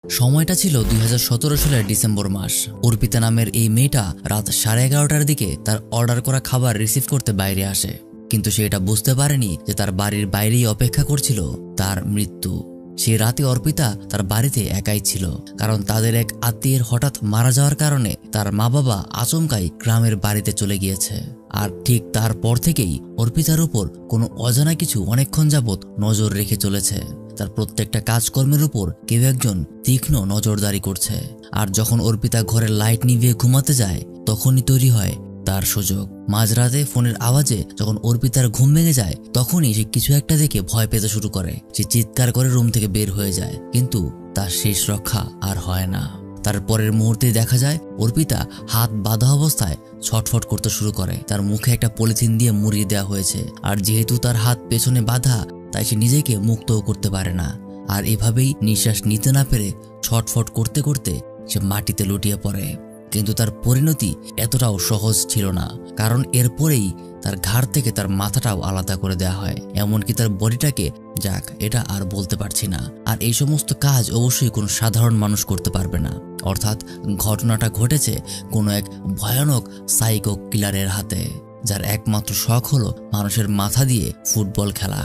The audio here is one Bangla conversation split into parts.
সময়টা ছিল 2017 সালের ডিসেম্বর মাস। অর্পিতা নামের এই মেয়েটা রাত 11:30টার দিকে তার অর্ডার করা খাবার রিসিভ করতে বাইরে আসে, কিন্তু সে এটা বুঝতে পারেনি যে তার বাড়ির বাইরেই অপেক্ষা করছিল তার মৃত্যু। সে রাতে অর্পিতা তার বাড়িতে একাই ছিল, কারণ তাদের এক আত্মীয়ের হঠাৎ মারা যাওয়ার কারণে তার মা বাবা আচমকাই গ্রামের বাড়িতে চলে গিয়েছে। আর ঠিক তারপর থেকেই অর্পিতার উপর কোনো অজানা কিছু অনেকক্ষণ যাবৎ নজর রেখে চলেছে। তার প্রত্যেকটা কাজকর্মের উপর কেউ একজন তীক্ষ্ণ নজরদারি করছে। আর যখন অর্পিতা ঘরের লাইট নিভিয়ে ঘুমাতে যায়, তখনই তৈরি হয় তার সুযোগ। মাঝরাতে ফোনের আওয়াজে যখন অর্পিতার ঘুম ভেঙে যায়, তখনই সে কিছু একটা দেখে ভয় পেতে শুরু করে। সে চিৎকার করে রুম থেকে বের হয়ে যায়, কিন্তু তার শেষ রক্ষা আর হয় না। তার পরের মুহূর্তে দেখা যায় অর্পিতা হাত বাঁধা অবস্থায় ছটফট করতে শুরু করে। তার মুখে একটা পলিথিন দিয়ে মুড়িয়ে দেওয়া হয়েছে, আর যেহেতু তার হাত পেছনে বাঁধা, তাই সে নিজেকে মুক্তও করতে পারে না। আর এভাবেই নিঃশ্বাস নিতে না পেরে ছটফট করতে করতে সে মাটিতে লুটিয়ে পড়ে। কিন্তু তার পরিণতি এতটাও সহজ ছিল না, কারণ এরপরেই তার ঘাড় থেকে তার মাথাটাও আলাদা করে দেওয়া হয়, এমনকি তার বডিটাকে, যাক এটা আর বলতে পারছি না। আর এই সমস্ত কাজ অবশ্যই কোনো সাধারণ মানুষ করতে পারবে না। অর্থাৎ ঘটনাটা ঘটেছে কোনো এক ভয়ানক সাইকো কিলারের হাতে, যার একমাত্র শখ হলো মানুষের মাথা দিয়ে ফুটবল খেলা।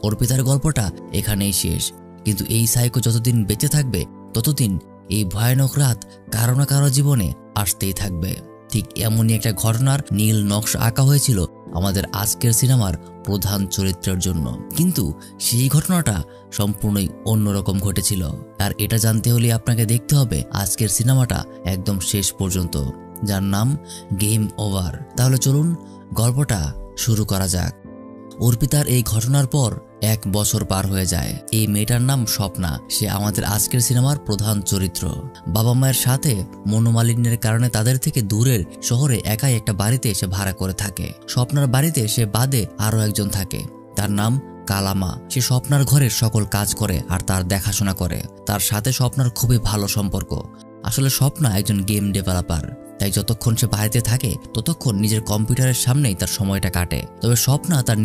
অর্পিতার গল্পটা এখানেই শেষ, কিন্তু এই সাইকো যতদিন বেঁচে থাকবে ততদিন এই ভয়ানক রাত কারো না কারো জীবনে আসতেই থাকবে। ঠিক এমনই একটা ঘটনার নীল নকশা আঁকা হয়েছিল আমাদের আজকের সিনেমার প্রধান চরিত্রের জন্য, কিন্তু সেই ঘটনাটা সম্পূর্ণই অন্যরকম ঘটেছিল। আর এটা জানতে হলে আপনাকে দেখতে হবে আজকের সিনেমাটা একদম শেষ পর্যন্ত, যার নাম গেম ওভার। তাহলে চলুন গল্পটা শুরু করা যাক। অর্পিতার এই ঘটনার পর 1 বছর পার হয়ে যায়। এই মেয়েটার নাম স্বপ্না। সে আমাদের আজকের সিনেমার প্রধান চরিত্র। বাবা মায়ের সাথে মনোমালিন্যের কারণে তাদের থেকে দূরের শহরে একাই একটা বাড়িতে এসে ভাড়া করে থাকে। স্বপ্নার বাড়িতে সে বাদে আরো একজন থাকে, তার নাম কালামা। সে স্বপ্নার ঘরের সকল কাজ করে আর তার দেখাশোনা করে। তার সাথে স্বপ্নার খুবই ভালো সম্পর্ক। আসলে স্বপ্না একজন গেম ডেভেলপার, তাই যতক্ষণ সে বাড়িতে থাকে ততক্ষণ নিজের কম্পিউটারের সামনেই তার সময়টা কাটে। তবে স্বপ্না তার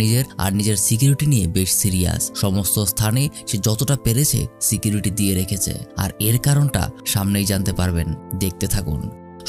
নিজের সিকিউরিটি নিয়ে বেশ সিরিয়াস। সমস্ত স্থানে সে যতটা পেরেছে সিকিউরিটি দিয়ে রেখেছে, আর এর কারণটা সামনেই জানতে পারবেন, দেখতে থাকুন।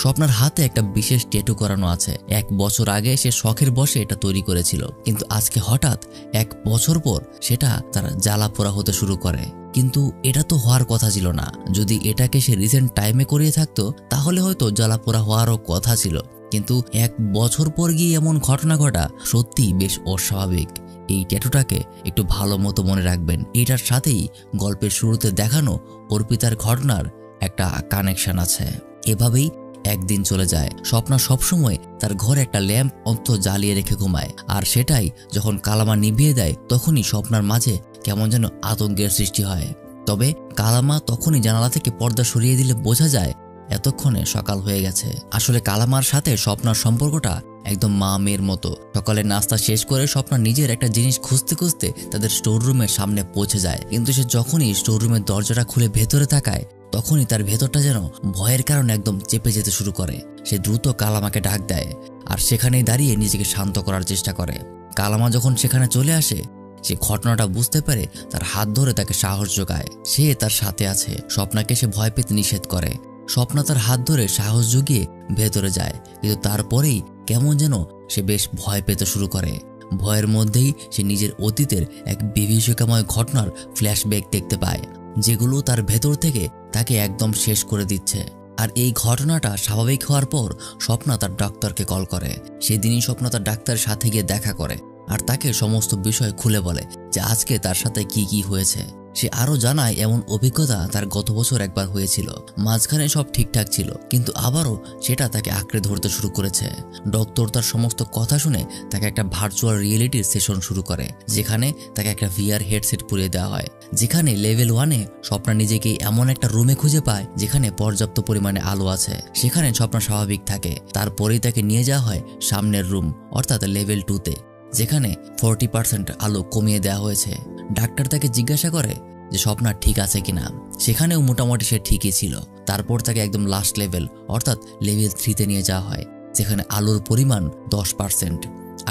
স্বপ্নার হাতে একটা বিশেষ ট্যাটু করানো আছে। 1 বছর আগে সে শখের বশে এটা তৈরি করেছিল, কিন্তু আজকে হঠাৎ 1 বছর পর সেটা তার জ্বালা পোড়া হতে শুরু করে। কিন্তু এটা তো হওয়ার কথা ছিল না। যদি এটাকে সে রিসেন্ট টাইমে করিয়ে থাকতো তাহলে হয়তো জ্বালা পোড়া হওয়ারও কথা ছিল, কিন্তু 1 বছর পর গিয়ে এমন ঘটনা ঘটা সত্যিই বেশ অস্বাভাবিক। এই ট্যাটুটাকে একটু ভালো মতো মনে রাখবেন। এটার সাথেই গল্পের শুরুতে দেখানো অর্পিতার ঘটনার একটা কানেকশন আছে। এভাবেই একদিন চলে যায়। স্বপ্না সবসময় তার ঘরে একটা ল্যাম্প অন্তত জ্বালিয়ে রেখে ঘুমায়, আর সেটাই যখন কালামা নিভিয়ে দেয় তখনই স্বপ্নার মাঝে কেমন যেন আতঙ্কের সৃষ্টি হয়। তবে কালামা তখনই জানালা থেকে পর্দা সরিয়ে দিলে বোঝা যায় এতক্ষণে সকাল হয়ে গেছে। আসলে কালামার সাথে স্বপ্নার সম্পর্কটা একদম মা মেয়ের মতো। সকালে নাস্তা শেষ করে স্বপ্না নিজের একটা জিনিস খুঁজতে খুঁজতে তাদের স্টোর রুমের সামনে পৌঁছে যায়, কিন্তু সে যখনই স্টোর রুমের দরজাটা খুলে ভেতরে তাকায় তখনই তার ভেতরটা যেন ভয়ের কারণে একদম চেপে যেতে শুরু করে। সে দ্রুত কালামাকে ডাক দেয় আর সেখানেই দাঁড়িয়ে নিজেকে শান্ত করার চেষ্টা করে। কালামা যখন সেখানে চলে আসে, সে ঘটনাটা বুঝতে পেরে তার হাত ধরে তাকে সাহস যোগায়। সে তার সাথে আছে। স্বপ্নাকে সে ভয় পেতে নিষেধ করে। স্বপ্না তার হাত ধরে সাহস জুগিয়ে ভেতরে যায়, কিন্তু তারপরেই কেমন যেন সে বেশ ভয় পেতে শুরু করে। ভয়ের মধ্যেই সে নিজের অতীতের এক বিভীষিকাময় ঘটনার ফ্ল্যাশব্যাক দেখতে পায়, যেগুলো তার ভেতর থেকে তাকে একদম শেষ করে দিচ্ছে। আর এই ঘটনাটা স্বাভাবিক হওয়ার পর স্বপ্না তার ডাক্তারকে কল করে। সেদিনই স্বপ্না তার ডাক্তারের সাথে গিয়ে দেখা করে আর তাকে সমস্ত বিষয় খুলে বলে যে আজকে তার সাথে কি কি হয়েছে। সে আরো জানায় এমন অভিজ্ঞতা তার গত বছর একবার হয়েছিল। মাঝখানে সব ঠিকঠাক ছিল, কিন্তু আবারও সেটা তাকে আঁকড়ে ধরতে শুরু করেছে। ডক্টর তার সমস্ত কথা শুনে তাকে একটা ভার্চুয়াল রিয়েলিটির সেশন শুরু করে, যেখানে তাকে একটা VR হেডসেট পরিয়ে দেওয়া হয়, যেখানে লেভেল 1-এ স্বপ্না নিজেকে এমন একটা রুমে খুঁজে পায় যেখানে পর্যাপ্ত পরিমাণে আলো আছে। সেখানে স্বপ্না স্বাভাবিক থাকে। তারপরেই তাকে নিয়ে যাওয়া হয় সামনের রুম, অর্থাৎ লেভেল 2-তে, যেখানে 40% আলো কমিয়ে দেওয়া হয়েছে। ডাক্তার তাকে জিজ্ঞাসা করে যে স্বপ্না ঠিক আছে কিনা। সেখানেও মোটামুটি সে ঠিকই ছিল। তারপর তাকে একদম লাস্ট লেভেল অর্থাৎ লেভেল 3-তে নিয়ে যাওয়া হয়, যেখানে আলোর পরিমাণ 10%।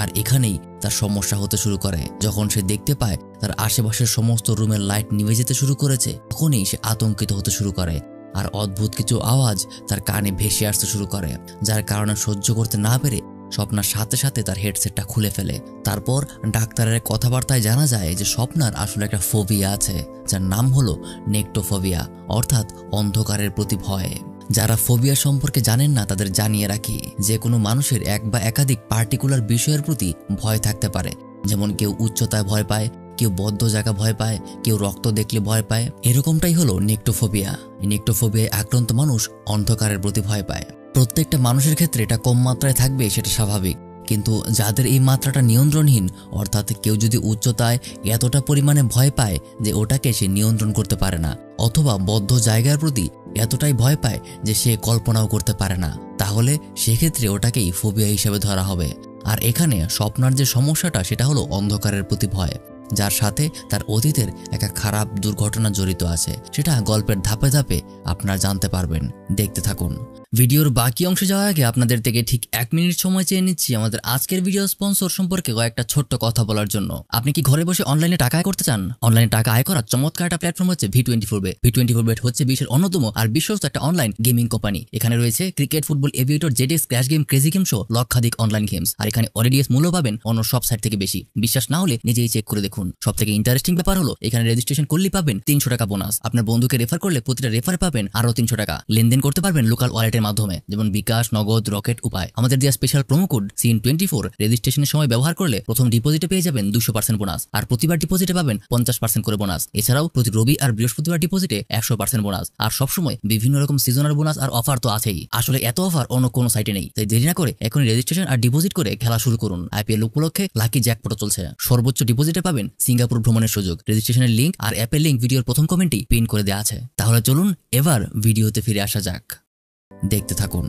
আর এখানেই তার সমস্যা হতে শুরু করে। যখন সে দেখতে পায় তার আশেপাশের সমস্ত রুমের লাইট নিভে যেতে শুরু করেছে, তখনই সে আতঙ্কিত হতে শুরু করে। আর অদ্ভুত কিছু আওয়াজ তার কানে ভেসে আসতে শুরু করে, যার কারণে সহ্য করতে না পেরে স্বপ্নার সাথে সাথে তার হেডসেটটা খুলে ফেলে। তারপর ডাক্তারের কথাবার্তায় জানা যায় যে স্বপ্নার আসলে একটা ফোবিয়া আছে, যার নাম হলো নেক্টোফোবিয়া, অর্থাৎ অন্ধকারের প্রতি ভয়। যারা ফোবিয়া সম্পর্কে জানেন না তাদের জানিয়ে রাখি, যে কোনো মানুষের এক বা একাধিক পার্টিকুলার বিষয়ের প্রতি ভয় থাকতে পারে। যেমন কেউ উচ্চতায় ভয় পায়, কেউ বদ্ধ জায়গা ভয় পায়, কেউ রক্ত দেখলে ভয় পায়। এরকমটাই হলো নেক্টোফোবিয়া। নেক্টোফোবিয়ায় আক্রান্ত মানুষ অন্ধকারের প্রতি ভয় পায়। প্রত্যেকটা মানুষের ক্ষেত্রে এটা কম মাত্রায় থাকবে, সেটা স্বাভাবিক। কিন্তু যাদের এই মাত্রাটা নিয়ন্ত্রণহীন, অর্থাৎ কেউ যদি উচ্চতায় এতটা পরিমাণে ভয় পায় যে ওটাকে সে নিয়ন্ত্রণ করতে পারে না, অথবা বদ্ধ জায়গার প্রতি এতটাই ভয় পায় যে সে কল্পনাও করতে পারে না, তাহলে সেক্ষেত্রে ওটাকেই ফোবিয়া হিসেবে ধরা হবে। আর এখানে স্বপ্নার যে সমস্যাটা সেটা হলো অন্ধকারের প্রতি ভয়, যার সাথে তার অতীতের একটা খারাপ দুর্ঘটনা জড়িত আছে। সেটা গল্পের ধাপে ধাপে আপনারা জানতে পারবেন। দেখতে থাকুন। ভিডিওর বাকি অংশে যাওয়ার আগে আপনাদের থেকে ঠিক 1 মিনিট সময় চেয়ে নিচ্ছি আমাদের আজকের ভিডিও স্পন্সর সম্পর্কে কয়েকটা ছোট্ট কথা বলার জন্য। আপনি কি ঘরে বসে অনলাইনে টাকা আয় করতে চান? অনলাইনে টাকা আয় করার চমৎকার একটা প্ল্যাটফর্ম হচ্ছে V24Bet। V24Bet হচ্ছে বিশ্বের অন্যতম আর বিশ্বস্ত একটা অনলাইন গেমিং কোম্পানি। এখানে রয়েছে cricket, football, aviator, জেডেক্স, crash game, crazy game সহ লক্ষাধিক অনলাইন গেমস। আর এখানে অডিডিএস মূল্য পাবেন অন্য সব সাইট থেকে বেশি। বিশ্বাস না হলে নিজেই চেক করে দেখুন। সবথেকে ইন্টারেস্টিং ব্যাপার হলো এখানে রেজিস্ট্রেশন করলেই পাবেন 300 টাকা বোনাস। আপনার বন্ধুকে রেফার করলে প্রতিটা রেফারে পাবেন আরো 300 টাকা। লেনদেন করতে পারবেন লোকাল ওয়ালেটের মাধ্যমে, যেমন বিকাশ, নগদ, রকেট উপায়। আমাদের দেওয়া স্পেশাল প্রোমো কোড SIN24 রেজিস্ট্রেশনের সময় ব্যবহার করলে প্রথম ডিপোজিটে পেয়ে যাবেন 200% বোনাস, আর প্রতিবার ডিপোজিটে পাবেন 50% করে বোনাস। এছাড়াও প্রতি রবি আর বৃহস্পতিবার ডিপোজিটে 100% বোনাস। আর সবসময় বিভিন্ন রকম সিজনাল বোনাস আর অফার তো আছেই। আসলে এত অফার অন্য কোনো সাইটে নেই, তাই দেরি না করে এখনই রেজিস্ট্রেশন আর ডিপোজিট করে খেলা শুরু করুন। IPL উপলক্ষে লাকি জ্যাকপট চলছে। সর্বোচ্চ ডিপোজিটে পাবেন সিঙ্গাপুর ভ্রমণের সুযোগ। রেজিস্ট্রেশনের লিঙ্ক আর অ্যাপের লিঙ্ক ভিডিওর প্রথম কমেন্টেই পিন করে দেওয়া আছে। তাহলে চলুন এবার ভিডিওতে ফিরে আসা যাক। দেখতে থাকুন।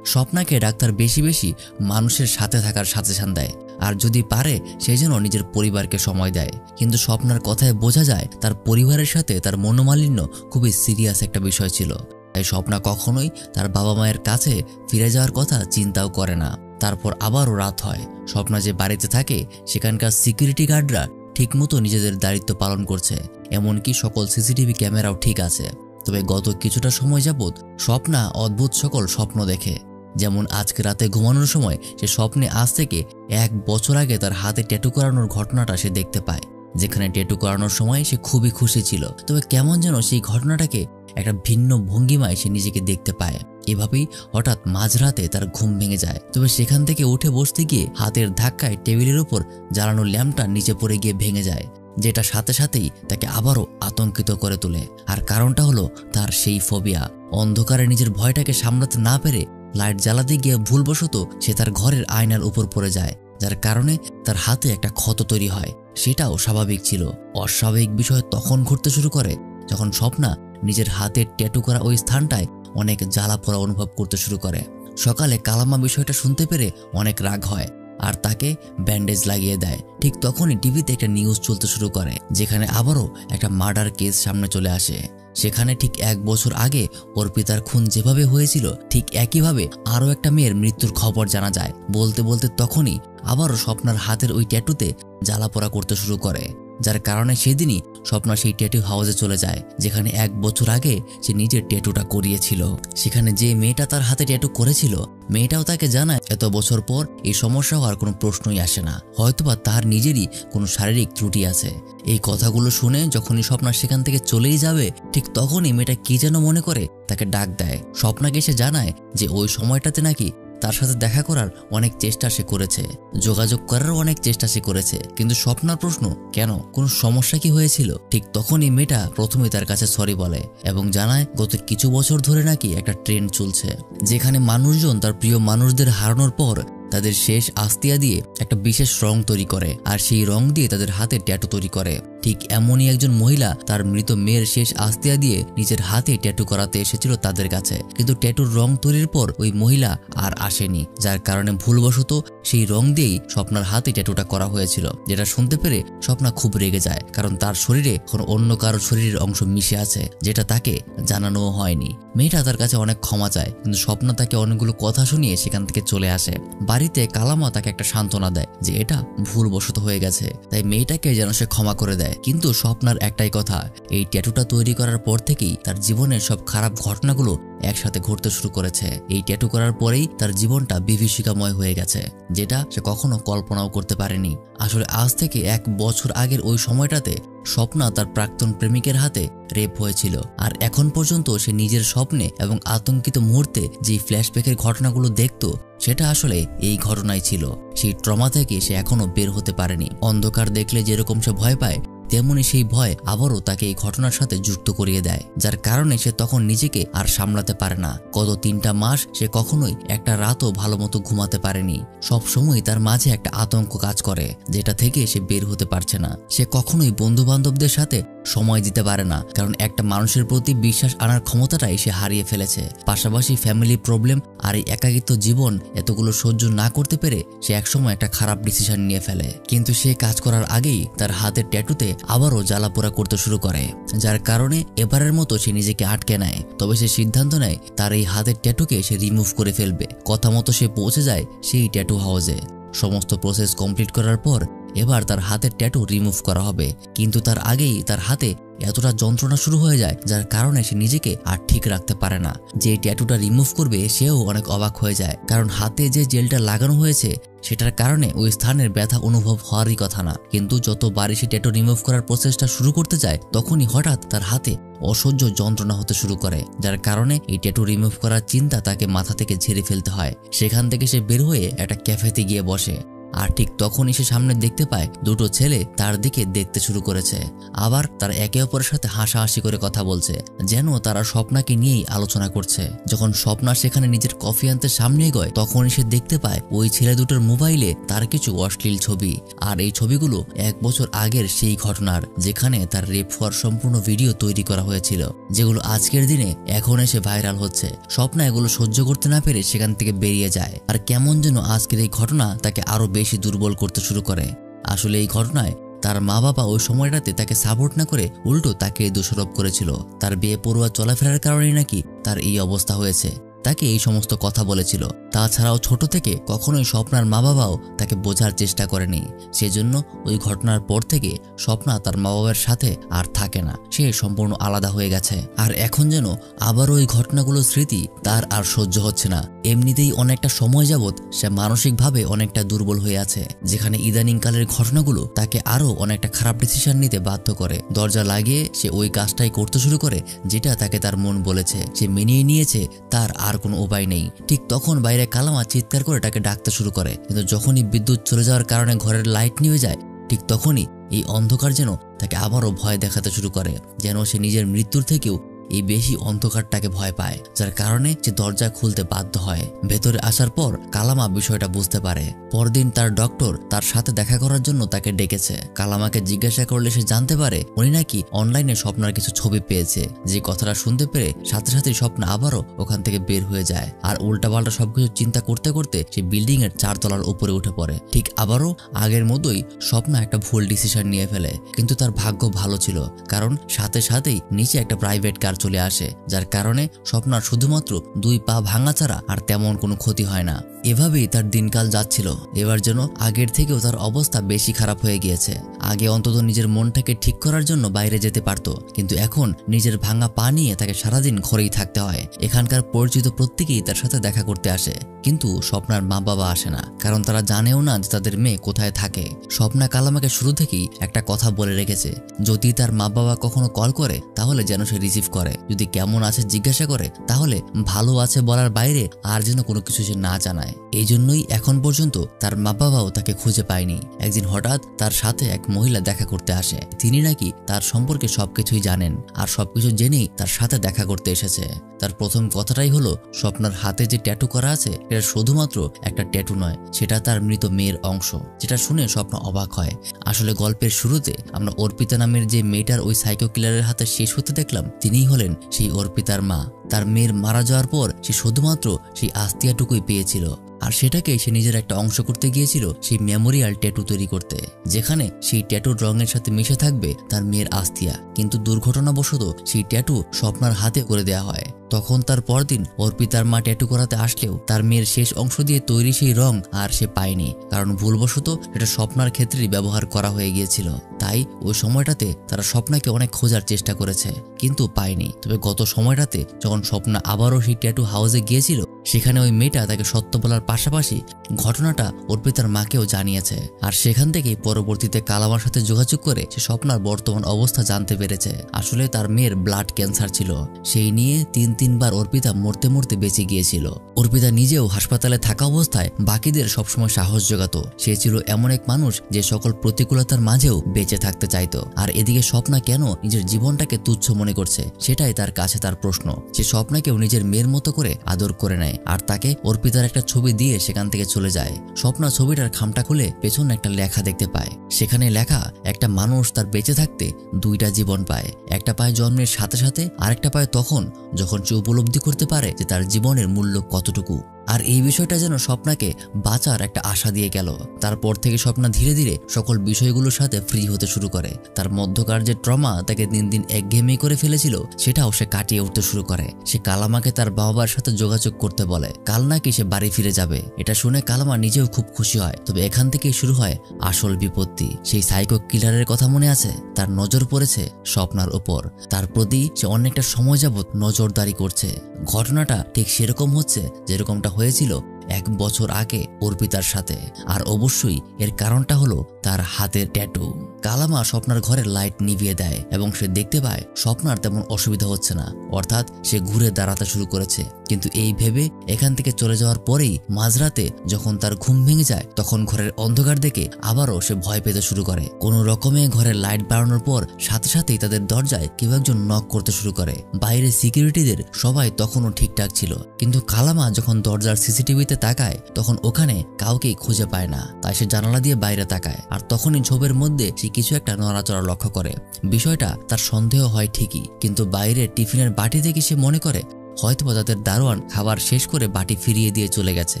স্বপ্নাকে ডাক্তার বেশি বেশি মানুষের সাথে থাকার সাজেশন দেয়, আর যদি পারে সে যেন নিজের পরিবারকে সময় দেয়। কিন্তু স্বপ্নার কথায় বোঝা যায় তার পরিবারের সাথে তার মনোমালিন্য খুবই সিরিয়াস একটা বিষয় ছিল। তাই স্বপ্না কখনোই তার বাবা মায়ের কাছে ফিরে যাওয়ার কথা চিন্তাও করে না। তারপর আবারও রাত হয়। স্বপ্না যে বাড়িতে থাকে সেখানকার সিকিউরিটি গার্ডরা ঠিকমতো নিজেদের দায়িত্ব পালন করছে, এমনকি সকল সিসিটিভি ক্যামেরাও ঠিক আছে। তবে গত কিছুটা সময় যাবৎ স্বপ্না অদ্ভুত সকল স্বপ্ন দেখে। যেমন আজকে রাতে ঘুমানোর সময় সে স্বপ্নে আজ থেকে 1 বছর আগে তার হাতে ট্যাটু করানোর ঘটনাটা সে দেখতে পায়, যেখানে ট্যাটু করানোর সময় সে খুবই খুশি ছিল। তবে কেমন যেন সেই ঘটনাটাকে একটা ভিন্ন ভঙ্গিমায় সে নিজেকে দেখতে পায়। এভাবেই হঠাৎ মাঝরাতে তার ঘুম ভেঙে যায়। তবে সেখান থেকে উঠে বসতে গিয়ে হাতের ধাক্কায় টেবিলের উপর জ্বালানো ল্যাম্পটা নিচে পড়ে গিয়ে ভেঙে যায়, যেটা সাথে সাথেই তাকে আবারও আতঙ্কিত করে তোলে। আর কারণটা হলো তার সেই ফোবিয়া। অন্ধকারে নিজের ভয়টাকে সামলাতে না পেরে লাইট জ্বালাতে গিয়ে ভুলবশত সে তার ঘরের আয়নার উপর পড়ে যায়, যার কারণে তার হাতে একটা ক্ষত তৈরি হয়। সেটাও স্বাভাবিক ছিল। অস্বাভাবিক বিষয় তখন ঘটতে শুরু করে যখন স্বপ্না নিজের হাতে ট্যাটু করা ওই স্থানটায় অনেক জ্বালা পোড়া অনুভব করতে শুরু করে। সকালে কালামা বিষয়টা শুনতে পেরে অনেক রাগ হয় আর তাকে ব্যান্ডেজ লাগিয়ে দেয়। ঠিক তখনই টিভিতে একটা নিউজ চলতে শুরু করে, যেখানে আবারও একটা মার্ডার কেস সামনে চলে আসে। সেখানে ঠিক 1 বছর আগে অর্পিতার খুন যেভাবে হয়েছিল ঠিক একইভাবে আরও একটা মেয়ের মৃত্যুর খবর জানা যায়। বলতে বলতে তখনই আবারও স্বপ্নার হাতের ওই ট্যাটুতে জ্বালা পোড়া করতে শুরু করে, যার কারণে সেদিনই স্বপ্না সেই ট্যাটু হাউসে চলে যায়, যেখানে 1 বছর আগে সে নিজের ট্যাটুটা করিয়েছিল। সেখানে যে মেয়েটা তার হাতে ট্যাটু করেছিল, মেয়েটাও তাকে জানায় এত বছর পর এই সমস্যা হওয়ার কোনো প্রশ্নই আসে না, হয়তোবা তার নিজেরই কোনো শারীরিক ত্রুটি আছে। এই কথাগুলো শুনে যখনই স্বপ্না সেখান থেকে চলেই যাবে, ঠিক তখনই মেয়েটা কি যেন মনে করে তাকে ডাক দেয়। স্বপ্নাকে সে জানায় যে ওই সময়টাতে নাকি তার সাথে দেখা করার অনেক চেষ্টা সে করেছে, যোগাযোগ করারও অনেক চেষ্টা সে করেছে, কিন্তু স্বপ্নার প্রশ্ন কেন, কোনো সমস্যা কি হয়েছিল? ঠিক তখনই মেয়েটা প্রথমেই তার কাছে সরি বলে এবং জানায় গত কিছু বছর ধরে নাকি একটা ট্রেন্ড চলছে, যেখানে মানুষজন তার প্রিয় মানুষদের হারানোর পর তাদের শেষ আস্তিয়া দিয়ে একটা বিশেষ রং তৈরি করে, আর সেই রং দিয়ে তাদের হাতে ট্যাটু তৈরি করে। ঠিক এমনই একজন মহিলা তার মৃত মেয়ের শেষ আস্তিয়া দিয়ে নিজের হাতে ট্যাটু করাতে এসেছিল তাদের কাছে, কিন্তু ট্যাটুর রং তৈরির পর ওই মহিলা আর আসেনি, যার কারণে ভুলবশত সেই রং দিয়েই স্বপ্নার হাতে ট্যাটুটা করা হয়েছিল। যেটা শুনতে পেরে স্বপ্না খুব রেগে যায়, কারণ তার শরীরে কোনো অন্য কারো শরীরের অংশ মিশে আছে, যেটা তাকে জানানো হয়নি। মেয়েটা তার কাছে অনেক ক্ষমা চায়, কিন্তু স্বপ্না তাকে অনেকগুলো কথা শুনিয়ে সেখান থেকে চলে আসে। বাড়িতে কালামা তাকে একটা সান্ত্বনা দেয় যে এটা ভুলবশত হয়ে গেছে, তাই মেয়েটাকে যেন সে ক্ষমা করে দেয়। কিন্তু স্বপ্নার একটাই কথা, এই ট্যাটুটা তৈরি করার পর থেকেই তার জীবনের সব খারাপ ঘটনাগুলো একসাথে ঘটতে শুরু করেছে। এই ট্যাটু করার পরেই তার জীবনটা বিভীষিকাময় হয়ে গেছে, যেটা সে কখনো কল্পনাও করতে পারেনি। আসলে আজ থেকে 1 বছর আগের ওই সময়টাতে স্বপ্না তার প্রাক্তন প্রেমিকের হাতে রেপ হয়েছিল, আর এখন পর্যন্ত সে নিজের স্বপ্নে এবং আতঙ্কিত মুহূর্তে যে ফ্ল্যাশব্যাকের ঘটনাগুলো দেখত, সেটা আসলে এই ঘটনাই ছিল। সেই ট্রমা থেকে সে এখনো বের হতে পারেনি। অন্ধকার দেখলে যেরকম সে ভয় পায়, তেমনি সেই ভয় আবারও তাকে এই ঘটনার সাথে যুক্ত করিয়ে দেয়, যার কারণে সে তখন নিজেকে আর সামলাতে পারে না। গত 3টা মাস সে কখনোই একটা রাতও ভালো মতো ঘুমাতে পারেনি। সবসময় তার মাঝে একটা আতঙ্ক কাজ করে, যেটা থেকে সে বের হতে পারছে না। সে কখনোই বন্ধু বান্ধবদের সাথে সময় দিতে পারে না, কারণ একটা মানুষের প্রতি বিশ্বাস আনার ক্ষমতাটাই সে হারিয়ে ফেলেছে। পাশাপাশি ফ্যামিলি প্রবলেম আর এই একাকিত্ব জীবন এতগুলো সহ্য না করতে পেরে সে একসময় একটা খারাপ ডিসিশন নিয়ে ফেলে। কিন্তু সে কাজ করার আগেই তার হাতের ট্যাটুতে আবারও জ্বালাপোড়া করতে শুরু করে, যার কারণে এবারের মতো সে নিজেকে আটকে নেয়। তবে সে সিদ্ধান্ত নেয় তার এই হাতের ট্যাটুকে সে রিমুভ করে ফেলবে। কথা মতো সে পৌঁছে যায় সেই ট্যাটু হাউসে। সমস্ত প্রসেস কমপ্লিট করার পর এবার তার হাতের ট্যাটু রিমুভ করা হবে, কিন্তু তার আগেই তার হাতে এতটা যন্ত্রণা শুরু হয়ে যায়, যার কারণে সে নিজেকে আর ঠিক রাখতে পারে না। যে ট্যাটুটা রিমুভ করবে সেও অনেক অবাক হয়ে যায়, কারণ হাতে যে জেলটা লাগানো হয়েছে সেটার কারণে ওই স্থানের ব্যথা অনুভব হওয়ারই কথা না। কিন্তু যতবারই সে ট্যাটু রিমুভ করার প্রসেসটা শুরু করতে যায়, তখনই হঠাৎ তার হাতে অসহ্য যন্ত্রণা হতে শুরু করে, যার কারণে এই ট্যাটু রিমুভ করার চিন্তা তাকে মাথা থেকে ঝেড়ে ফেলতে হয়। সেখান থেকে সে বের হয়ে একটা ক্যাফেতে গিয়ে বসে, আর ঠিক তখনই সে সামনে দেখতে পায় 2টো ছেলে তার দিকে দেখতে শুরু করেছে। আবার তারা একে অপরের সাথে হাসাহাসি করে কথা বলছে, যেন তারা স্বপ্নাকে নিয়েই আলোচনা করছে। যখন স্বপ্না সেখানে নিজের কফি আনতে সামনে এগোয়, তখনই সে দেখতে পায় ওই ছেলে দুটোর মোবাইলে তার কিছু অশ্লীল ছবি। আর এই ছবিগুলো 1 বছর আগের সেই ঘটনার, যেখানে তার রেপ হওয়ার সম্পূর্ণ ভিডিও তৈরি করা হয়েছিল, যেগুলো আজকের দিনে এখন এসে ভাইরাল হচ্ছে। স্বপ্না এগুলো সহ্য করতে না পেরে সেখান থেকে বেরিয়ে যায়, আর কেমন যেন আজকের এই ঘটনা তাকে আরো বেশি দুর্বল করতে শুরু করে। আসলে এই ঘটনায় তার মা বাবা ওই সময়টাতে তাকে সাপোর্ট না করে উল্টো তাকে দোষারোপ করেছিল। তার বিয়ে পড়ুয়া চলাফেরার কারণেই নাকি তার এই অবস্থা হয়েছে, তাকে এই সমস্ত কথা বলেছিল। তাছাড়াও ছোট থেকে কখনোই স্বপ্নার মা বাবাও তাকে বোঝার চেষ্টা করেনি। সেজন্য ওই ঘটনার পর থেকে স্বপ্না তার মা বাবার সাথে আর থাকে না, সে সম্পূর্ণ আলাদা হয়ে গেছে। আর এখন যেন আবারও ওই ঘটনাগুলোর স্মৃতি তার আর সহ্য হচ্ছে না। এমনিতেই অনেকটা সময় যাবৎ সে মানসিকভাবে অনেকটা দুর্বল হয়ে আছে, যেখানে ইদানিংকালের ঘটনাগুলো তাকে আরো অনেকটা খারাপ ডিসিশন নিতে বাধ্য করে। দরজা লাগিয়ে সে ওই কাজটাই করতে শুরু করে যেটা তাকে তার মন বলেছে। সে মেনিয়ে নিয়েছে, তার আর কোনো উপায় নেই। ঠিক তখন বাইরে কালামা চিৎকার করে তাকে ডাকতে শুরু করে, কিন্তু যখনই বিদ্যুৎ চলে যাওয়ার কারণে ঘরের লাইট নিভে যায়, ঠিক তখনই এই অন্ধকার যেন তাকে আবারও ভয় দেখাতে শুরু করে, যেন সে নিজের মৃত্যুর থেকেও এই বেশি অন্ধকারটাকে ভয় পায়, যার কারণে সে দরজা খুলতে বাধ্য হয়। ভেতরে আসার পর কালামা বিষয়টা বুঝতে পারে। পরদিন তার ডক্টর তার সাথে দেখা করার জন্য তাকে ডেকেছে। কালামাকে জিজ্ঞাসা করলে সে জানতে পারে উনি নাকি অনলাইনে স্বপ্নার কিছু ছবি পেয়েছে। যে কথাটা শুনতে পেরে সাথে সাথে স্বপ্ন আবারও ওখান থেকে বের হয়ে যায়, আর উল্টাপাল্টা সবকিছু চিন্তা করতে করতে সে বিল্ডিং এর 4 তলার উপরে উঠে পড়ে। ঠিক আবারও আগের মতোই স্বপ্না একটা ভুল ডিসিশন নিয়ে ফেলে, কিন্তু তার ভাগ্য ভালো ছিল, কারণ সাথে সাথেই নিচে একটা প্রাইভেট কার চলে আসে, যার কারণে স্বপ্নার শুধুমাত্র 2 পা ভাঙা ছাড়া আর তেমন কোনো ক্ষতি হয় না। এভাবেই তার দিনকাল যাচ্ছিল। এবার যেন আগের থেকেও তার অবস্থা বেশি খারাপ হয়ে গিয়েছে। আগে অন্তত নিজের মনটাকে ঠিক করার জন্য বাইরে যেতে পারত, কিন্তু এখন নিজের ভাঙা পা নিয়ে তাকে সারাদিন ঘরেই থাকতে হয়। এখানকার পরিচিত প্রত্যেকেই তার সাথে দেখা করতে আসে, কিন্তু স্বপ্নার মা বাবা আসে না, কারণ তারা জানেও না যে তাদের মেয়ে কোথায় থাকে। স্বপ্না কালামাকে শুরু থেকেই একটা কথা বলে রেখেছে, যদি তার মা বাবা কখনো কল করে তাহলে যেন সে রিসিভ করে। করে, যদি কেমন আছে জিজ্ঞাসা করে, তাহলে ভালো আছে বলার বাইরে আর যেন কোনো কিছু সে না জানায়। এই জন্যই এখন পর্যন্ত তার মা বাবাও তাকে খুঁজে পায়নি। একদিন হঠাৎ তার সাথে এক মহিলা দেখা করতে আসে। তিনি নাকি তার সম্পর্কে সবকিছুই জানেন, আর সবকিছু জেনেই তার সাথে দেখা করতে এসেছে। তার প্রথম কথাটাই হলো, স্বপ্নার হাতে যে ট্যাটু করা আছে এটা শুধুমাত্র একটা ট্যাটু নয়, সেটা তার মৃত মেয়ের অংশ। যেটা শুনে স্বপ্ন অবাক হয়। আসলে গল্পের শুরুতে আমরা অর্পিতা নামের যে মেয়েটার ওই সাইকো কিলারের হাতে শেষ হতে দেখলাম, তিনিই হলেন সেই অর্পিতার মা। তার মেয়ের মারা যাওয়ার পর সে শুধুমাত্র সেই আস্তিয়াটুকুই পেয়েছিল, আর সেটাকে সে নিজের একটা অংশ করতে গিয়েছিল সেই মেমোরিয়াল ট্যাটু তৈরি করতে, যেখানে সেই ট্যাটুর রঙের সাথে মিশে থাকবে তার মেয়ের আস্তিয়া। কিন্তু দুর্ঘটনাবশত সেই ট্যাটু স্বপ্নার হাতে করে দেওয়া হয়। তখন তার পরদিন অর্পিতার মা ট্যাটু করাতে আসলেও তার মেয়ের শেষ অংশ দিয়ে তৈরি সেই রং আর সে পায়নি, কারণ ভুলবশত এটা স্বপ্নার ক্ষেত্রেই ব্যবহার করা হয়ে গিয়েছিল। তাই ওই সময়টাতে তারা স্বপ্নাকে অনেক খোঁজার চেষ্টা করেছে, কিন্তু পায়নি। তবে গত সময়টাতে যখন স্বপ্না আবারও সেই ট্যাটু হাউসে গিয়েছিল, সেখানে ওই মেয়েটা তাকে সত্য বলার পাশাপাশি ঘটনাটা অর্পিতার মাকেও জানিয়েছে। আর সেখান থেকেই পরবর্তীতে কালামার সাথে যোগাযোগ করে সে স্বপ্নার বর্তমান অবস্থা জানতে পেরেছে। আসলে তার মেয়ের ব্লাড ক্যান্সার ছিল, সেই নিয়ে তিনবার অর্পিতা মরতে মরতে বেঁচে গিয়েছিল। অর্পিতা নিজেও হাসপাতালে থাকা অবস্থায় বাকিদের সবসময় সাহস জোগাতো। সে ছিল এমন এক মানুষ যে সকল প্রতিকূলতার মাঝেও বেঁচে থাকতে চাইতো। আর এদিকে স্বপ্না কেন নিজের জীবনটাকে তুচ্ছ মনে করছে, সেটাই তার কাছে তার প্রশ্ন। সে স্বপ্নাকেও নিজের মেয়ের মতো করে আদর করে নেয়, আর তাকে অর্পিতার একটা ছবি দিয়ে সেখান থেকে চলে যায়। স্বপ্না ছবিটার খামটা খুলে পেছনে একটা লেখা দেখতে পায়। সেখানে লেখা, একটা মানুষ তার বেঁচে থাকতে দুইটা জীবন পায়, একটা পায় জন্মের সাথে সাথে, আরেকটা পায় তখন যখন সে উপলব্ধি করতে পারে যে তার জীবনের মূল্য কতটুকু। আর এই বিষয়টা যেন স্বপ্নাকে বাঁচার একটা আশা দিয়ে গেল। তারপর থেকে স্বপ্না ধীরে ধীরে সকল বিষয়গুলোর সাথে ফ্রি হতে শুরু করে। তার মধ্যকার যে ট্রমা তাকে দিন দিন একঘেয়েমি করে ফেলেছিল, সেটাও সে কাটিয়ে উঠতে শুরু করে। সে কালামাকে তার বাবার সাথে যোগাযোগ করতে বলে, কাল নাকি সে বাড়ি ফিরে যাবে। এটা শুনে কালামা নিজেও খুব খুশি হয়। তবে এখান থেকেই শুরু হয় আসল বিপত্তি। সেই সাইকো কিলারের কথা মনে আছে? তার নজর পড়েছে স্বপ্নার উপর। তার প্রতি সে অনেকটা সময় যাবৎ নজরদারি করছে। ঘটনাটা ঠিক সেরকম হচ্ছে যেরকমটা হয়েছিল 1 বছর আগে অর্পিতার সাথে। আর অবশ্যই এর কারণটা হলো তার হাতের ট্যাটু। কালামা স্বপ্নার ঘরের লাইট নিভিয়ে দেয় এবং সে দেখতে পায় স্বপ্নার তেমন অসুবিধা হচ্ছে না, অর্থাৎ সে ঘুরে দাঁড়াতে শুরু করেছে। কিন্তু এই ভেবে এখান থেকে চলে যাওয়ার পরেই মাঝরাতে যখন তার ঘুম ভেঙে যায়, তখন ঘরের অন্ধকার দেখে আবারও সে ভয় পেতে শুরু করে। কোনো রকমে ঘরের লাইট বাড়ানোর পর সাথে সাথেই তাদের দরজায় কেউ একজন নক করতে শুরু করে। বাইরে সিকিউরিটিদের সবাই তখনও ঠিকঠাক ছিল, কিন্তু কালামা যখন দরজার সিসিটিভিতে তাকায় তখন ওখানে কাউকেই খুঁজে পায় না। তাই সে জানালা দিয়ে বাইরে তাকায়, আর তখনই ঝোপের মধ্যে সে কিছু একটা নড়াচড়া লক্ষ্য করে। বিষয়টা তার সন্দেহ হয় ঠিকই, কিন্তু বাইরে টিফিনের বাটি থেকে সে মনে করে হয়তোবা তাদের দারোয়ান খাবার শেষ করে বাটি ফিরিয়ে দিয়ে চলে গেছে।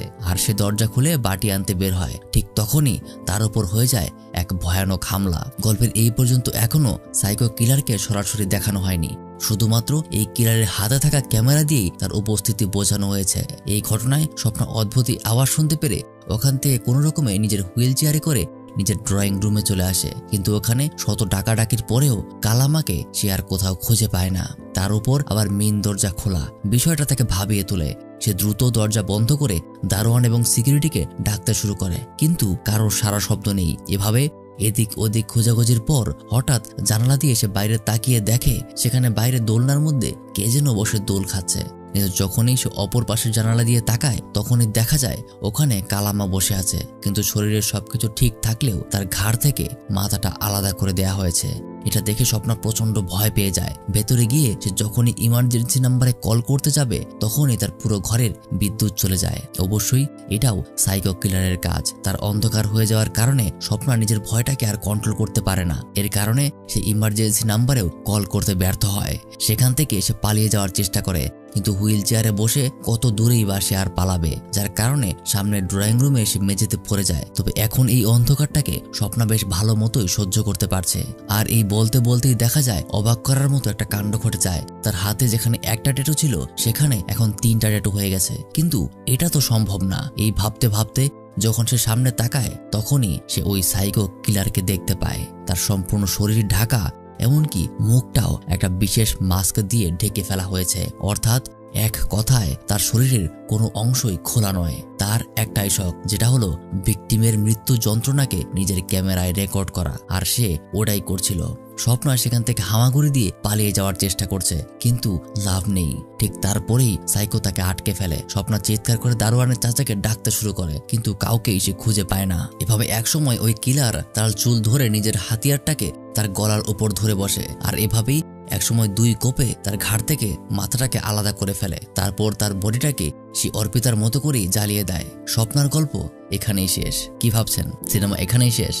আর সে দরজা খুলে বাটি আনতে বের হয়। ঠিক তখনই তার উপর হয়ে যায় এক ভয়ানক হামলা। গল্পের এই পর্যন্ত এখনো সাইকো কিলারকে সরাসরি দেখানো হয়নি, শুধুমাত্র এই কিলারের হাতে থাকা ক্যামেরা দিয়েই তার উপস্থিতি বোঝানো হয়েছে। এই ঘটনায় স্বপ্ন অদ্ভুত আওয়াজ শুনতে পেরে ওখান থেকে কোনো রকমে নিজের হুইল চেয়ারে করে নিজের ড্রয়িং রুমে চলে আসে। কিন্তু ওখানে শত ডাকাডাকির পরেও কালামাকে সে আর কোথাও খুঁজে পায় না। তার উপর আবার মেইন দরজা খোলা, বিষয়টা তাকে ভাবিয়ে তোলে। সে দ্রুত দরজা বন্ধ করে দারোয়ান এবং সিকিউরিটিকে ডাকতে শুরু করে, কিন্তু কারোর সারা শব্দ নেই। এভাবে এদিক ওদিক খোঁজাখুঁজির পর হঠাৎ জানালা দিয়ে সে বাইরে তাকিয়ে দেখে সেখানে বাইরে দোলনার মধ্যে কে যেন বসে দোল খাচ্ছে। কিন্তু যখনই সে অপর পাশের জানালা দিয়ে তাকায় তখনই দেখা যায় ওখানে কালামা বসে আছে, কিন্তু শরীরের সবকিছু ঠিক থাকলেও তার ঘাড় থেকে মাথাটা আলাদা করে দেয়া হয়েছে। এটা দেখে স্বপ্না প্রচন্ড ভয় পেয়ে যায়। ভেতরে গিয়ে সে যখনই ইমার্জেন্সি নাম্বারে কল করতে যাবে তখনই তার পুরো ঘরের বিদ্যুৎ চলে যায়। অবশ্যই এটাও সাইকো কিলারের কাজ। তার অন্ধকার হয়ে যাওয়ার কারণে স্বপ্না নিজের ভয়টাকে আর কন্ট্রোল করতে পারে না। এর কারণে সে ইমার্জেন্সি নাম্বারেও কল করতে ব্যর্থ হয়। সেখান থেকে সে পালিয়ে যাওয়ার চেষ্টা করে, কিন্তু হুইল চেয়ারে বসে কত দূরেই বা সে আর পালাবে, যার কারণে সামনের ড্রয়িং রুমে সে মেঝেতে পড়ে যায়। তবে এখন এই অন্ধকারটাকে স্বপ্না বেশ ভালো মতোই সহ্য করতে পারছে। আর এই বলতে বলতেই দেখা যায় অবাক করার মতো একটা কাণ্ড ঘটে যায়। তার হাতে যেখানে একটা ট্যাটু ছিল সেখানে এখন 3টা ট্যাটু হয়ে গেছে। কিন্তু এটা তো সম্ভব না। এই ভাবতে ভাবতে যখন সে সামনে তাকায় তখনই সে ওই সাইকো কিলারকে দেখতে পায়। তার সম্পূর্ণ শরীর ঢাকা, এমনকি মুখটাও একটা বিশেষ মাস্ক দিয়ে ঢেকে ফেলা হয়েছে। অর্থাৎ এক কথায় তার শরীরের কোনো অংশই খোলা নয়। তার একটাই শখ, যেটা হলো ভিকটিমের মৃত্যু যন্ত্রণাকে নিজের ক্যামেরায় রেকর্ড করা, আর সে ওটাই করছিল। স্বপ্না সেখান থেকে হামাগুড়ি দিয়ে পালিয়ে যাওয়ার চেষ্টা করছে, কিন্তু লাভ নেই। ঠিক তারপরেই সাইকো তাকে আটকে ফেলে। স্বপ্না চিৎকার করে দারোয়ানের চাচাকে ডাকতে শুরু করে, কিন্তু কাউকেই সে খুঁজে পায় না। এভাবে একসময় ওই কিলার তার চুল ধরে নিজের হাতিয়ারটাকে তার গলার উপর ধরে বসে, আর এভাবেই একসময় 2 কোপে তার ঘাড় থেকে মাথাটাকে আলাদা করে ফেলে। তারপর তার বডিটাকে সে অর্পিতার মতো করেই জ্বালিয়ে দেয়। স্বপ্নার গল্প এখানেই শেষ। কি ভাবছেন সিনেমা এখানেই শেষ?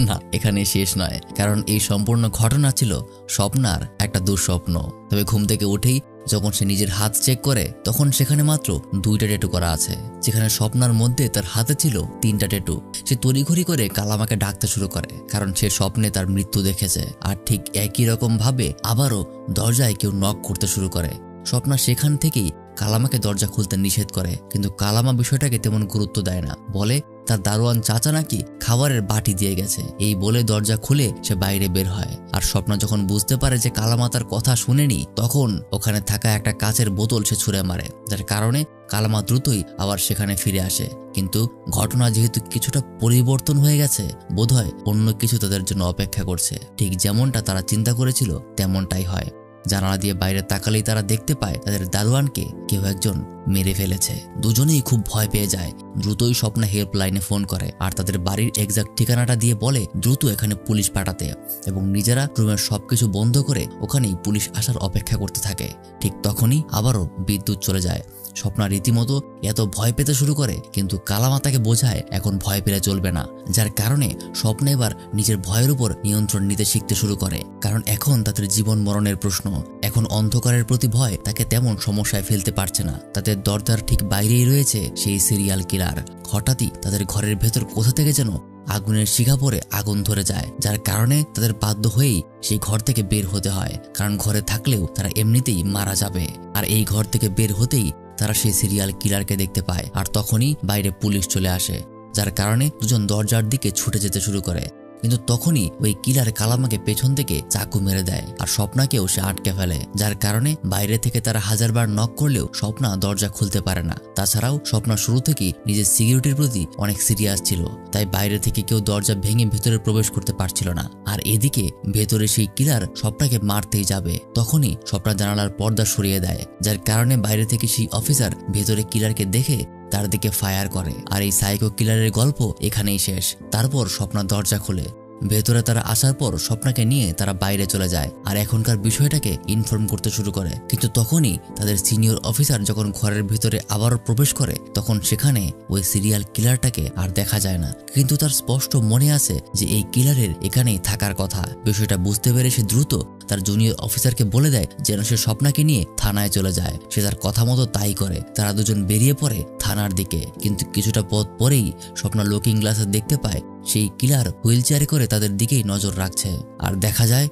না, এখানেই শেষ নয়, কারণ এই সম্পূর্ণ ঘটনা ছিল স্বপ্নার একটা দুঃস্বপ্ন। তবে ঘুম থেকে উঠেই যখন সে নিজের হাত চেক করে, তখন সেখানে মাত্র 2টা ট্যাটু করা আছে, যেখানে স্বপ্নার মধ্যে তার হাতে ছিল 3টা ট্যাটু। সে তড়িঘড়ি করে কালামাকে ডাকতে শুরু করে, কারণ সে স্বপ্নে তার মৃত্যু দেখেছে। আর ঠিক একই রকম ভাবে আবারও দরজায় কেউ নক করতে শুরু করে। স্বপ্না সেখান থেকেই কালামাকে দরজা খুলতে নিষেধ করে, কিন্তু কালামা বিষয়টাকে তেমন গুরুত্ব দেয় না, বলে তার দারোয়ান চাচা নাকি খাবারের বাটি দিয়ে গেছে। এই বলে দরজা খুলে সে বাইরে বের হয়। আর স্বপ্না যখন বুঝতে পারে যে কালামা তার কথা শুনেনি, তখন ওখানে থাকা একটা কাচের বোতল সে ছুঁড়ে মারে, যার কারণে কালামা দ্রুতই আবার সেখানে ফিরে আসে। কিন্তু ঘটনা যেহেতু কিছুটা পরিবর্তন হয়ে গেছে, বোধহয় অন্য কিছু তাদের জন্য অপেক্ষা করছে। ঠিক যেমনটা তারা চিন্তা করেছিল তেমনটাই হয়। জানালা দিয়ে বাইরে তাকালেই তারা দেখতে পায় তাদের দারোয়ানকে কেউ একজন মেরে ফেলেছে। দুজনেই খুব ভয় পেয়ে যায়। দ্রুতই স্বপ্না হেল্পলাইনে ফোন করে আর তাদের বাড়ির এক্সাক্ট ঠিকানাটা দিয়ে বলে দ্রুত এখানে পুলিশ পাঠাতে, এবং নিজেরা রুমের সবকিছু বন্ধ করে ওখানেই পুলিশ আসার অপেক্ষা করতে থাকে। ঠিক তখনই আবারও বিদ্যুৎ চলে যায়। স্বপ্না রীতিমতো এত ভয় পেতে শুরু করে, কিন্তু কালামা তাকে বোঝায় এখন ভয় পেলে চলবে না, যার কারণে স্বপ্না এবার নিজের ভয়ের উপর নিয়ন্ত্রণ নিতে শিখতে শুরু করে। কারণ এখন তাদের জীবন মরণের প্রশ্ন। এখন অন্ধকারের প্রতি ভয় তাকে তেমন সমস্যায় ফেলতে পারছে না। তাদের দরজার ঠিক বাইরেই রয়েছে সেই সিরিয়াল কিলার। হঠাৎই তাদের ঘরের ভেতর কোথা থেকে যেন আগুনের শিখা পড়ে আগুন ধরে যায়, যার কারণে তাদের বাধ্য হয়েই সেই ঘর থেকে বের হতে হয়, কারণ ঘরে থাকলেও তারা এমনিতেই মারা যাবে। আর এই ঘর থেকে বের হতেই তারা সেই সিরিয়াল কিলারকে দেখতে পায়। আর তখনই বাইরে পুলিশ চলে আসে, যার কারণে দুজন দরজার দিকে ছুটে যেতে শুরু করে। কিন্তু তখনই ওই কিলার কালামাকে পেছন থেকে চাকু মেরে দেয়, আর স্বপ্নাকেও সে আটকে ফেলে, যার কারণে বাইরে থেকে তারা হাজারবার নক করলেও স্বপ্না দরজা খুলতে পারে না। তাছাড়াও স্বপ্না শুরু থেকেই নিজের সিকিউরিটির প্রতি অনেক সিরিয়াস ছিল, তাই বাইরে থেকে কেউ দরজা ভেঙে ভেতরে প্রবেশ করতে পারছিল না। আর এদিকে ভেতরে সেই কিলার স্বপ্নাকে মারতেই যাবে, তখনই স্বপ্না জানালার পর্দা সরিয়ে দেয়, যার কারণে বাইরে থেকে সেই অফিসার ভেতরে কিলারকে দেখে তার দিকে ফায়ার করে। আর এই সাইকো কিলারের গল্প এখানেই শেষ। তারপর স্বপ্না দরজা খুলে ভেতরে তারা আসার পর স্বপ্নাকে নিয়ে তারা বাইরে চলে যায় আর এখনকার বিষয়টাকে ইনফর্ম করতে শুরু করে। কিন্তু তখনই তাদের সিনিয়র অফিসার যখন ঘরের ভিতরে আবারও প্রবেশ করে, তখন সেখানে ওই সিরিয়াল কিলারটাকে আর দেখা যায় না, কিন্তু তার স্পষ্ট মনে আছে যে এই কিলারের এখানেই থাকার কথা। বিষয়টা বুঝতে পেরে সে দ্রুত তার জুনিয়র অফিসারকে বলে দেয় যেন সে স্বপ্নাকে নিয়ে থানায় চলে যায়। সে তার কথা মতো তাই করে। তারা দুজন বেরিয়ে পড়ে থানার দিকে, কিন্তু কিছুটা পথ পরেই স্বপ্না লুকিং গ্লাসে দেখতে পায় সেই কিলার হুইল চেয়ারে করে তাদের দিকেই নজর রাখছে। আর দেখা যায়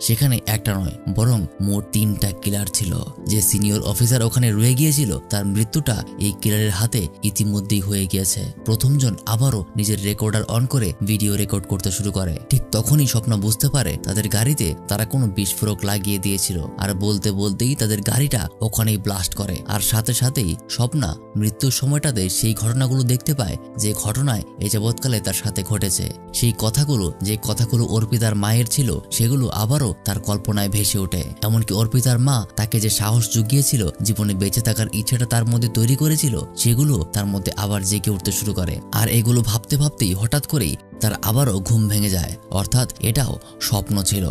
সেখানে একটা নয় বরং মোট 3টা কিলার ছিল। যে সিনিয়র অফিসার ওখানে রয়ে গিয়েছিল তার মৃত্যুটা এই কিলারের হাতে ইতিমধ্যেই হয়ে গিয়েছে। প্রথমজন আবারও নিজের রেকর্ডার অন করে ভিডিও রেকর্ড করতে শুরু করে। ঠিক তখনই স্বপ্না বুঝতে পারে তাদের গাড়িতে তারা কোনো বিস্ফোরক লাগিয়ে দিয়েছিল, আর বলতে বলতেই তাদের গাড়িটা ওখানেই ব্লাস্ট করে। আর সাথে সাথেই স্বপ্না মৃত্যুর সময়টাতে সেই ঘটনাগুলো দেখতে পায় যে ঘটনায় এ যাবৎকালে তার সাথে ঘটেছে। সেই কথাগুলো অর্পিতার মায়ের ছিল, সেগুলো আবারও তার কল্পনায় ভেসে ওঠে। এমনকি অর্পিতার মা তাকে যে সাহস জুগিয়েছিল, জীবনে বেঁচে থাকার ইচ্ছেটা তার মধ্যে তৈরি করেছিল, সেগুলো তার মধ্যে আবার জেগে উঠতে শুরু করে। আর এগুলো ভাবতে ভাবতেই হঠাৎ করেই তার আবারও ঘুম ভেঙে যায়, অর্থাৎ এটাও স্বপ্ন ছিল।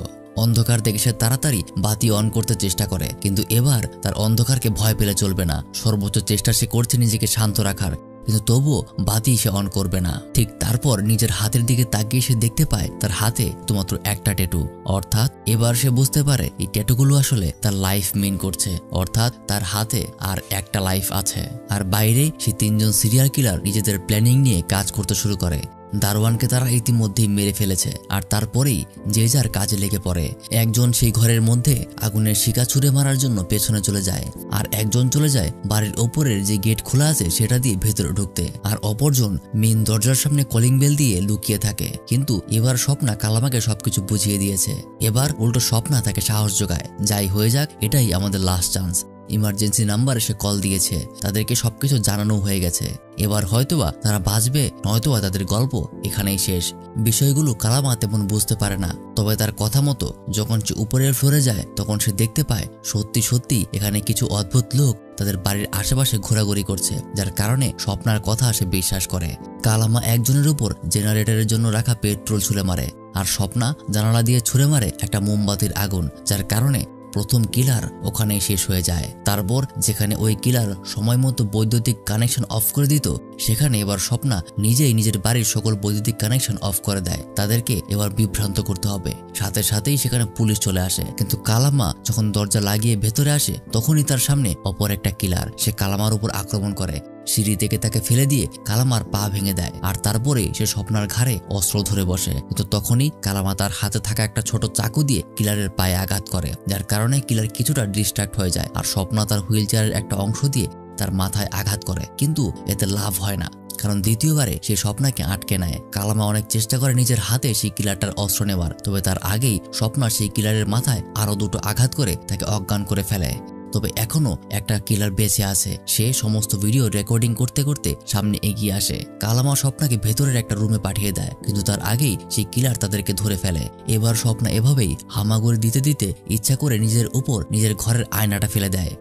অন্ধকার দেখে সে তাড়াতাড়ি বাতি অন করতে চেষ্টা করে, কিন্তু এবার তার অন্ধকারকে ভয় পেলে চলবে না। সর্বোচ্চ চেষ্টা সে করছে নিজেকে শান্ত রাখার, কিন্তু তবুও বাতি সে অন করবে না। ঠিক তারপর নিজের হাতের দিকে তাকিয়ে সে দেখতে পায় তার হাতে শুধুমাত্র একটা ট্যাটু। অর্থাৎ এবার সে বুঝতে পারে এই ট্যাটুগুলো আসলে তার লাইফ মিন করছে, অর্থাৎ তার হাতে আর একটা লাইফ আছে। আর বাইরে সে 3জন সিরিয়াল কিলার নিজেদের প্ল্যানিং নিয়ে কাজ করতে শুরু করে। দারোয়ানকে তারা ইতিমধ্যেই মেরে ফেলেছে, আর তারপরেই যে যার কাজে লেগে পড়ে। একজন সেই ঘরের মধ্যে আগুনের শিকা ছুঁড়ে মারার জন্য পেছনে চলে যায়, আর একজন চলে যায় বাড়ির ওপরের যে গেট খোলা আছে সেটা দিয়ে ভেতরে ঢুকতে, আর অপরজন মেন দরজার সামনে কলিং বেল দিয়ে লুকিয়ে থাকে। কিন্তু এবার স্বপ্না কালামাকে সবকিছু বুঝিয়ে দিয়েছে। এবার উল্টো স্বপ্না তাকে সাহস যোগায়, যাই হয়ে যাক এটাই আমাদের লাস্ট চান্স। ইমার্জেন্সি নাম্বারে সে কল দিয়েছে, তাদেরকে সবকিছু জানানো হয়ে গেছে। এবার হয়তোবা তারা বাঁচবে, নয়তোবা তাদের গল্প এখানেই শেষ। বিষয়গুলো কালামা তেমন বুঝতে পারে না, তবে তার কথা মতো যখন সে উপরের ফ্লোরে যায় তখন সে দেখতে পায় সত্যি সত্যি এখানে কিছু অদ্ভুত লোক তাদের বাড়ির আশেপাশে ঘোরাঘুরি করছে, যার কারণে স্বপ্নার কথা সে বিশ্বাস করে। কালামা একজনের উপর জেনারেটরের জন্য রাখা পেট্রোল ছুঁড়ে মারে, আর স্বপ্না জানালা দিয়ে ছুঁড়ে মারে একটা মোমবাতির আগুন, যার কারণে প্রথম কিলার ওখানেই শেষ হয়ে যায়। তারপর যেখানে ওই কিলার সময় মতো বৈদ্যুতিক কানেকশন অফ করে দিত, সেখানে এবার স্বপ্না নিজেই নিজের বাড়ির সকল বৈদ্যুতিক কানেকশন অফ করে দেয়। তাদেরকে এবার বিভ্রান্ত করতে হবে। সাথে সাথেই সেখানে পুলিশ চলে আসে, কিন্তু কালামা যখন দরজা লাগিয়ে ভেতরে আসে তখনই তার সামনে অপর একটা কিলার। সে কালামার উপর আক্রমণ করে, সিঁড়ি থেকে তাকে ফেলে দিয়ে কালামার পা ভেঙে দেয়, আর তারপরে সে স্বপ্নার ঘাড়ে অস্ত্র ধরে বসে। কিন্তু তখনই কালামা তার হাতে থাকা একটা ছোট চাকু দিয়ে কিলারের পায়ে আঘাত করে, যার কারণে কিলার কিছুটা ডিস্ট্রাক্ট হয়ে যায়, আর স্বপ্না তার হুইল চেয়ারের একটা অংশ দিয়ে তার মাথায় আঘাত করে, কিন্তু এতে লাভ হয় না, কারণ দ্বিতীয়বারে সে স্বপ্নাকে আটকে নেয়। কালামা অনেক চেষ্টা করে নিজের হাতে সেই কিলারটার অস্ত্র নেবার, তবে তার আগেই স্বপ্না সেই কিলারের মাথায় আরো দুটো আঘাত করে তাকে অজ্ঞান করে ফেলে। তবে এখনো একটা কিলার বেঁচে আছে। সে সমস্ত ভিডিও রেকর্ডিং করতে করতে সামনে এগিয়ে আসে। কালামা স্বপ্নাকে ভেতরের একটা রুমে পাঠিয়ে দেয়, কিন্তু তার আগেই সেই কিলার তাদেরকে ধরে ফেলে। এবার স্বপ্না এভাবেই হামাগুড়ি দিতে দিতে ইচ্ছা করে নিজের উপর নিজের ঘরের আয়নাটা ফেলে দেয়।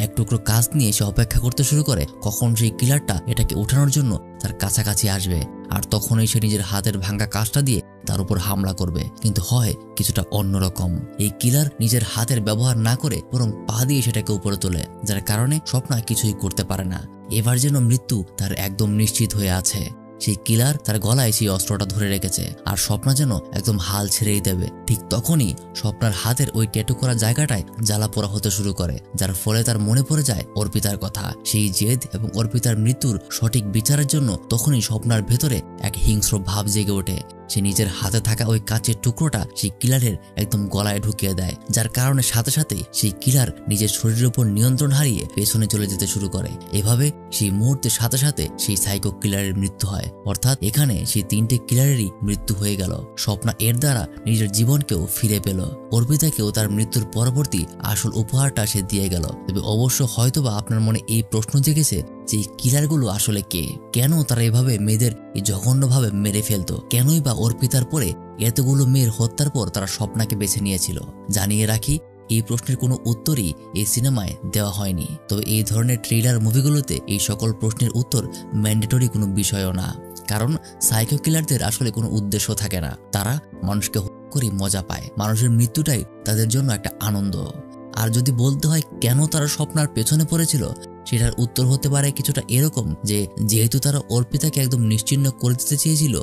এক টুকরো কাঁচ নিয়ে সে অপেক্ষা করতে শুরু করে কখন সেই কিলারটা এটাকে ওঠানোর জন্য তার কাছাকাছি আসবে, আর তখনই সে নিজের হাতের ভাঙা কাঁচটা দিয়ে তার উপর হামলা করবে। কিন্তু হয় কিছুটা অন্যরকম। এই কিলার নিজের হাতের ব্যবহার না করে বরং পা দিয়ে সেটাকে উপরে তোলে, যার কারণে স্বপ্না কিছুই করতে পারে না। এবার যেন মৃত্যু তার একদম নিশ্চিত হয়ে আছে। সেই কিলার তার গলায় সেই অস্ত্রটা ধরে রেখেছে, আর স্বপ্না যেন একদম হাল ছেড়েই দেবে। ঠিক তখনই স্বপ্নার হাতের ওই ট্যাটু করা জায়গাটায় জ্বালা পোড়া হতে শুরু করে, যার ফলে তার মনে পড়ে যায় অর্পিতার কথা। সেই জেদ এবং অর্পিতার মৃত্যুর সঠিক বিচারের জন্য তখনই স্বপ্নার ভেতরে এক হিংস্র ভাব জেগে ওঠে। সে নিজের হাতে থাকা ওই কাচের টুকরোটা সেই কিলারের একদম গলায় ঢুকিয়ে দেয়, যার কারণে সাথে সাথে সেই কিলার নিজের শরীরের উপর নিয়ন্ত্রণ হারিয়ে পেছনে চলে যেতে শুরু করে। এভাবে সেই মুহূর্তের সাথে সাথে সেই সাইকো কিলারের মৃত্যু হয়, অর্থাৎ এখানে সেই তিনটে কিলারেরই মৃত্যু হয়ে গেল। স্বপ্না এর দ্বারা নিজের জীবনকেও ফিরে পেল। অর্পিতাকেও তার মৃত্যুর পরবর্তী আসল উপহারটা সে দিয়ে গেল। তবে অবশ্য হয়তোবা আপনার মনে এই প্রশ্ন জেগেছে যে কিলারগুলো আসলে কে, কেন তারা এভাবে মেয়েদের জঘন্যভাবে মেরে ফেলতো, কেনই বা অর্পিতার পরে এতগুলো মেয়ের হত্যার পর তারা স্বপ্নাকে বেছে নিয়েছিল। জানিয়ে রাখি, এই প্রশ্নের কোনো উত্তরই এই সিনেমায় দেওয়া হয়নি। তবে এই ধরনের থ্রিলার মুভিগুলোতে এই সকল প্রশ্নের উত্তর ম্যান্ডেটরি কোনো বিষয়ও না, কারণ সাইকো কিলারদের আসলে কোনো উদ্দেশ্য থাকে না। তারা মানুষকে করে মজা পায়, মানুষের মৃত্যুটাই তাদের জন্য একটা আনন্দ। আর যদি বলতে হয় কেন তারা স্বপ্নার পেছনে পড়েছিল, সেটার উত্তর হতে পারে কিছুটা এরকম যে যেহেতু তারা অর্পিতাকে একদম নিশ্চিহ্ন করে দিতে চেয়েছিল,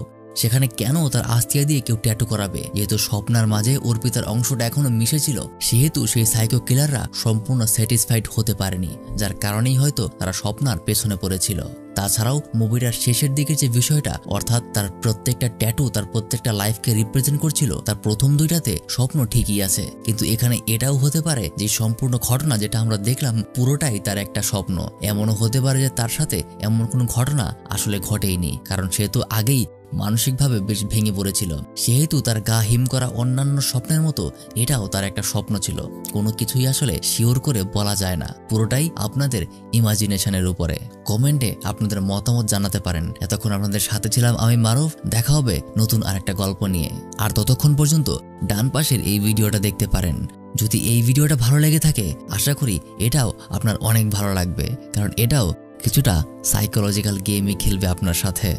সেখানে কেন তার আস্তিয়া দিয়ে কেউ ট্যাটু করাবে। যেহেতু স্বপ্নার মাঝে অর্পিতার অংশটা এখনো মিশেছিল, সেহেতু সেই সাইকো কিলাররা সম্পূর্ণ স্যাটিসফাইড হতে পারেনি, যার কারণেই হয়তো তারা স্বপ্নার পেছনে পড়েছিল। তাছাড়াও মুভিটার শেষের দিকে যে বিষয়টা, অর্থাৎ তার প্রত্যেকটা ট্যাটু তার প্রত্যেকটা লাইফকে রিপ্রেজেন্ট করছিল, তার প্রথম দুইটাতে স্বপ্ন ঠিকই আছে, কিন্তু এখানে এটাও হতে পারে যে সম্পূর্ণ ঘটনা যেটা আমরা দেখলাম পুরোটাই তার একটা স্বপ্ন। এমনও হতে পারে যে তার সাথে এমন কোনো ঘটনা আসলে ঘটেইনি, কারণ সে তো আগেই মানসিকভাবে বেশ ভেঙে পড়েছিল। সেহেতু তার গা হিম করা অন্যান্য স্বপ্নের মতো এটাও তার একটা স্বপ্ন ছিল। কোনো কিছুই আসলে শিওর করে বলা যায় না, পুরোটাই আপনাদের ইমাজিনেশনের উপরে। কমেন্টে আপনাদের মতামত জানাতে পারেন। এতক্ষণ আপনাদের সাথে ছিলাম আমি মারুফ। দেখা হবে নতুন আরেকটা গল্প নিয়ে। আর ততক্ষণ পর্যন্ত ডান পাশের এই ভিডিওটা দেখতে পারেন। যদি এই ভিডিওটা ভালো লেগে থাকে, আশা করি এটাও আপনার অনেক ভালো লাগবে, কারণ এটাও কিছুটা সাইকোলজিক্যাল গেমই খেলবে আপনার সাথে।